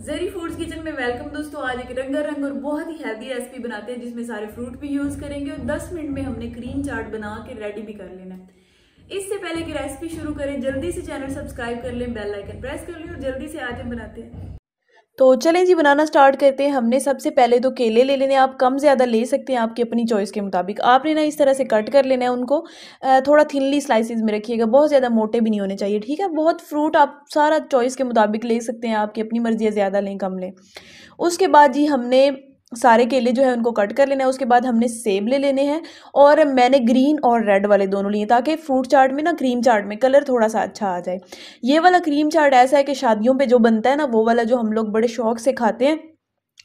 ज़री foods kitchen में welcome दोस्तों। आज एक रंगारंग और बहुत ही हेल्दी रेसिपी बनाते हैं जिसमें सारे फ्रूट भी यूज करेंगे और 10 मिनट में हमने क्रीम चाट बना के रेडी भी कर लेना है। इससे पहले कि रेसिपी शुरू करें, जल्दी से चैनल सब्सक्राइब कर लें, बेल आइकन प्रेस कर लें और जल्दी से आज हम बनाते हैं। तो चलें जी, बनाना स्टार्ट करते हैं। हमने सबसे पहले तो केले ले लेने हैं। आप कम ज़्यादा ले सकते हैं आपकी अपनी चॉइस के मुताबिक। आपने ना इस तरह से कट कर लेना है उनको, थोड़ा थिनली स्लाइसिस में रखिएगा, बहुत ज़्यादा मोटे भी नहीं होने चाहिए, ठीक है। बहुत फ्रूट आप सारा चॉइस के मुताबिक ले सकते हैं, आपकी अपनी मर्जी है, ज़्यादा लें कम लें। उसके बाद जी हमने सारे केले जो है उनको कट कर लेना है। उसके बाद हमने सेब ले लेने हैं और मैंने ग्रीन और रेड वाले दोनों लिए ताकि फ्रूट चाट में ना, क्रीम चाट में कलर थोड़ा सा अच्छा आ जाए। ये वाला क्रीम चाट ऐसा है कि शादियों पे जो बनता है ना, वो वाला जो हम लोग बड़े शौक से खाते हैं,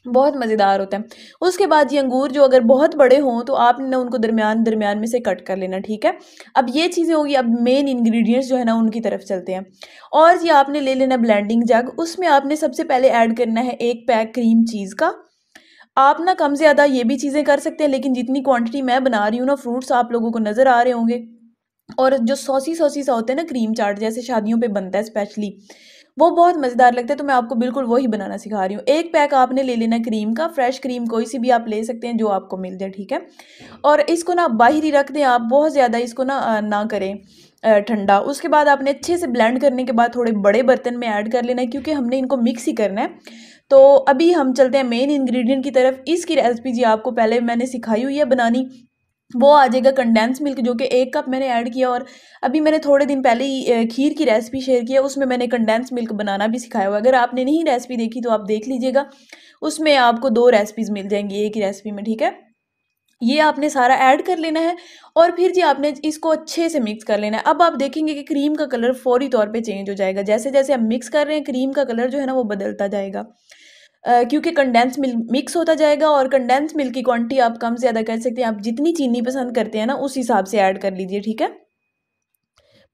बहुत मज़ेदार होता है। उसके बाद ये अंगूर जो अगर बहुत बड़े हों तो आपने ना उनको दरमियान दरमियान में से कट कर लेना, ठीक है। अब ये चीज़ें होगी। अब मेन इंग्रेडिएंट्स जो है ना उनकी तरफ चलते हैं। और ये आपने ले लेना ब्लेंडिंग जग। उसमें आपने सबसे पहले ऐड करना है 1 पैक क्रीम चीज़ का। आप ना कम ज़्यादा ये भी चीज़ें कर सकते हैं, लेकिन जितनी क्वांटिटी मैं बना रही हूँ ना, फ्रूट्स आप लोगों को नज़र आ रहे होंगे। और जो सॉसी सॉसी सा होता है ना क्रीम चाट, जैसे शादियों पे बनता है स्पेशली, वो बहुत मज़ेदार लगता है। तो मैं आपको बिल्कुल वही बनाना सिखा रही हूँ। 1 पैक आपने ले लेना क्रीम का, फ्रेश क्रीम कोई सी भी आप ले सकते हैं जो आपको मिल जाए, ठीक है। और इसको ना बाहर ही रख दें आप, बहुत ज़्यादा इसको ना करें ठंडा। उसके बाद आपने अच्छे से ब्लेंड करने के बाद थोड़े बड़े बर्तन में ऐड कर लेना है, क्योंकि हमने इनको मिक्स ही करना है। तो अभी हम चलते हैं मेन इंग्रेडिएंट की तरफ। इसकी रेसिपी जी आपको पहले मैंने सिखाई हुई है बनानी। वो आ जाएगा कंडेंस मिल्क, जो कि 1 कप मैंने ऐड किया। और अभी मैंने थोड़े दिन पहले ही खीर की रेसिपी शेयर की है, उसमें मैंने कंडेंस मिल्क बनाना भी सिखाया हुआ है। अगर आपने नहीं रेसिपी देखी तो आप देख लीजिएगा, उसमें आपको 2 रेसिपीज़ मिल जाएंगी एक ही रेसिपी में, ठीक है। ये आपने सारा ऐड कर लेना है और फिर जी आपने इसको अच्छे से मिक्स कर लेना है। अब आप देखेंगे कि क्रीम का कलर फौरी तौर पे चेंज हो जाएगा। जैसे जैसे हम मिक्स कर रहे हैं, क्रीम का कलर जो है ना वो बदलता जाएगा, क्योंकि कंडेंस मिल्क मिक्स होता जाएगा। और कंडेंस मिल्क की क्वांटिटी आप कम ज़्यादा कर सकते हैं। आप जितनी चीनी पसंद करते हैं ना, उस हिसाब से ऐड कर लीजिए, ठीक है।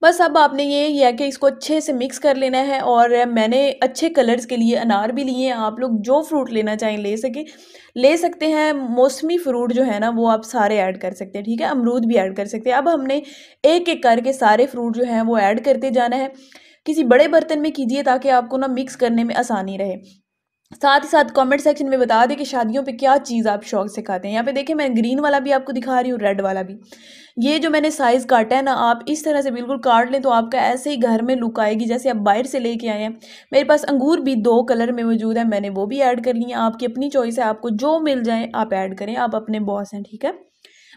बस अब आपने ये है कि इसको अच्छे से मिक्स कर लेना है। और मैंने अच्छे कलर्स के लिए अनार भी लिए हैं। आप लोग जो फ्रूट लेना चाहें ले सकते हैं। मौसमी फ्रूट जो है ना वो आप सारे ऐड कर सकते हैं, ठीक है। अमरूद भी ऐड कर सकते हैं। अब हमने एक एक करके सारे फ्रूट जो हैं वो ऐड करते जाना है। किसी बड़े बर्तन में कीजिए ताकि आपको ना मिक्स करने में आसानी रहे। साथ ही साथ कमेंट सेक्शन में बता दें कि शादियों पे क्या चीज़ आप शौक से खाते हैं। यहाँ पे देखें, मैं ग्रीन वाला भी आपको दिखा रही हूँ, रेड वाला भी। ये जो मैंने साइज़ काटा है ना, आप इस तरह से बिल्कुल काट लें तो आपका ऐसे ही घर में लुक आएगी जैसे आप बाहर से लेके आए हैं। मेरे पास अंगूर भी 2 कलर में मौजूद है, मैंने वो भी ऐड कर लिए हैं। आपकी अपनी चॉइस है, आपको जो मिल जाए आप ऐड करें, आप अपने बॉस हैं, ठीक है।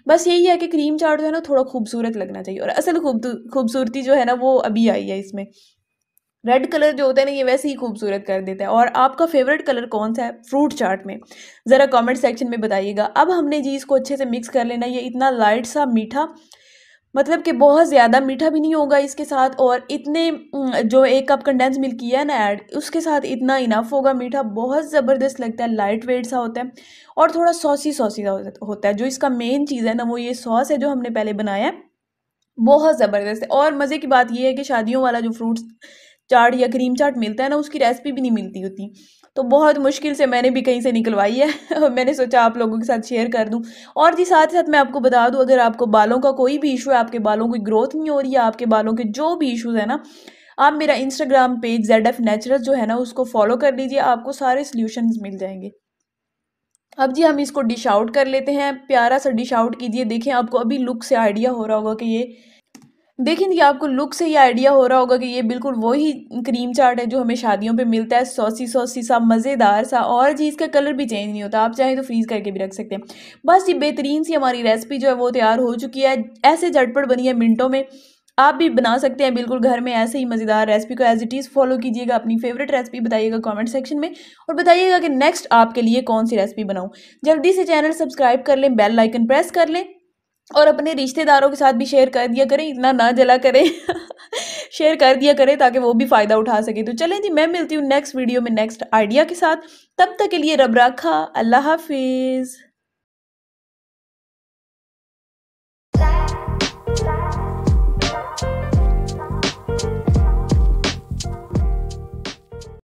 बस यही है कि क्रीम चाट जो है ना थोड़ा खूबसूरत लगना चाहिए। और असल खूबसूरती जो है ना वो अभी आई है इसमें। रेड कलर जो होता है ना, ये वैसे ही खूबसूरत कर देता है। और आपका फेवरेट कलर कौन सा है फ्रूट चाट में, ज़रा कमेंट सेक्शन में बताइएगा। अब हमने जी इसको अच्छे से मिक्स कर लेना है। ये इतना लाइट सा मीठा, मतलब कि बहुत ज़्यादा मीठा भी नहीं होगा इसके साथ। और इतने जो 1 कप कंडेंस मिल्क किया है ना ऐड, उसके साथ इतना इनफ होगा। मीठा बहुत ज़बरदस्त लगता है, लाइट वेट सा होता है और थोड़ा सॉसी सॉसी सा होता है। जो इसका मेन चीज़ है ना वो ये सॉस है जो हमने पहले बनाया है, बहुत ज़बरदस्त है। और मज़े की बात ये है कि शादियों वाला जो फ्रूट चाट या क्रीम चाट मिलता है ना, उसकी रेसिपी भी नहीं मिलती होती। तो बहुत मुश्किल से मैंने भी कहीं से निकलवाई है। मैंने सोचा आप लोगों के साथ शेयर कर दूं। और जी साथ ही साथ मैं आपको बता दूं, अगर आपको बालों का कोई भी इशू है, आपके बालों की ग्रोथ नहीं हो रही है, आपके बालों के जो भी इशूज़ है ना, आप मेरा इंस्टाग्राम पेज ZF नेचुरल जो है ना उसको फॉलो कर लीजिए, आपको सारे सोल्यूशंस मिल जाएंगे। अब जी हम इसको डिश आउट कर लेते हैं। प्यारा सा डिश आउट कीजिए। देखें, आपको अभी लुक से आइडिया हो रहा होगा कि ये देखें कि आपको लुक से ही आइडिया हो रहा होगा कि ये बिल्कुल वही क्रीम चाट है जो हमें शादियों पे मिलता है, सॉसी सॉसी सा, मज़ेदार सा। और जी इसका कलर भी चेंज नहीं होता, आप चाहें तो फ्रीज़ करके भी रख सकते हैं। बस ये बेहतरीन सी हमारी रेसिपी जो है वो तैयार हो चुकी है। ऐसे झटपट बनी है, मिनटों में आप भी बना सकते हैं बिल्कुल घर में। ऐसे ही मज़ेदार रेसिपी को एज इट इज़ फॉलो कीजिएगा। अपनी फेवरेट रेसिपी बताइएगा कमेंट सेक्शन में और बताइएगा कि नेक्स्ट आपके लिए कौन सी रेसिपी बनाऊँ। जल्दी से चैनल सब्सक्राइब कर लें, बेल आइकन प्रेस कर लें और अपने रिश्तेदारों के साथ भी शेयर कर दिया करें, इतना ना जला करें। शेयर कर दिया करें ताकि वो भी फ़ायदा उठा सके। तो चलें जी, मैं मिलती हूँ नेक्स्ट वीडियो में नेक्स्ट आइडिया के साथ। तब तक के लिए रब राखा, अल्लाह हाफिज़।